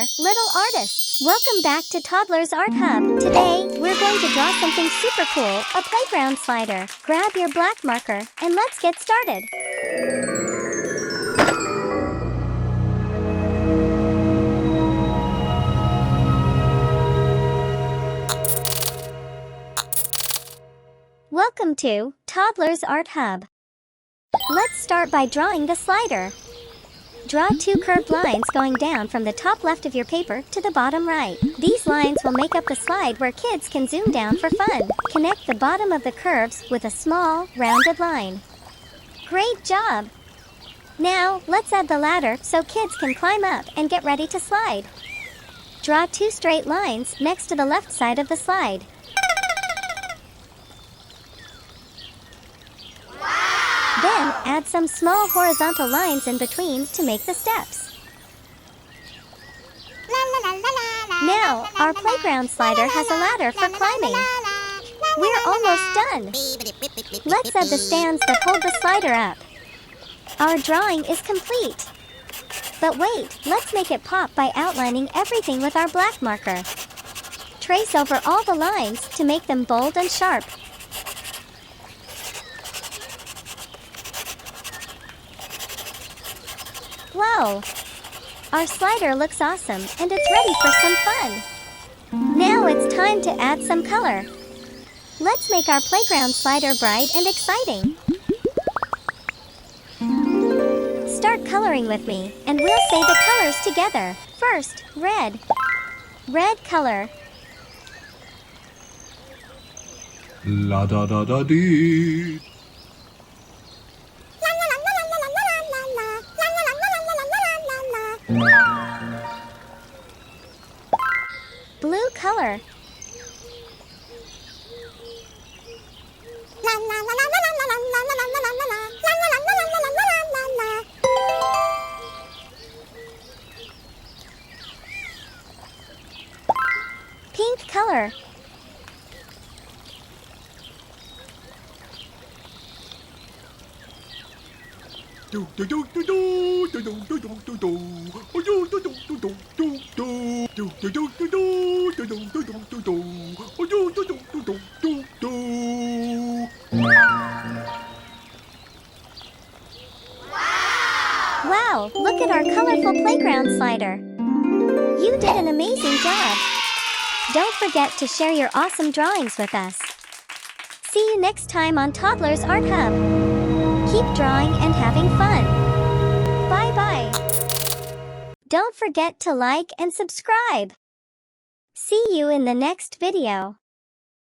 there, little artists! Welcome back to Toddlers Art Hub. Today, we're going to draw something super cool, a playground slider. Grab your black marker, and let's get started. Welcome to Toddlers Art Hub. Let's start by drawing the slider. Draw two curved lines going down from the top left of your paper to the bottom right. These lines will make up the slide where kids can zoom down for fun. Connect the bottom of the curves with a small, rounded line. Great job! Now, let's add the ladder so kids can climb up and get ready to slide. Draw two straight lines next to the left side of the slide. Then, add some small horizontal lines in between to make the steps. Now, our playground slider has a ladder for climbing. We're almost done. Let's add the stands that hold the slider up. Our drawing is complete. But wait, let's make it pop by outlining everything with our black marker. Trace over all the lines to make them bold and sharp. Whoa! Our slider looks awesome and it's ready for some fun. Now it's time to add some color. Let's make our playground slider bright and exciting. Start coloring with me and we'll say the colors together. First, red. Red color. La da da da dee. Blue color. Pink color. Wow, look at our colorful playground slider. You did an amazing job. Don't forget to share your awesome drawings with us. See you next time on Toddlers Art Hub. Keep drawing and having fun. Bye-bye. Don't forget to like and subscribe. See you in the next video.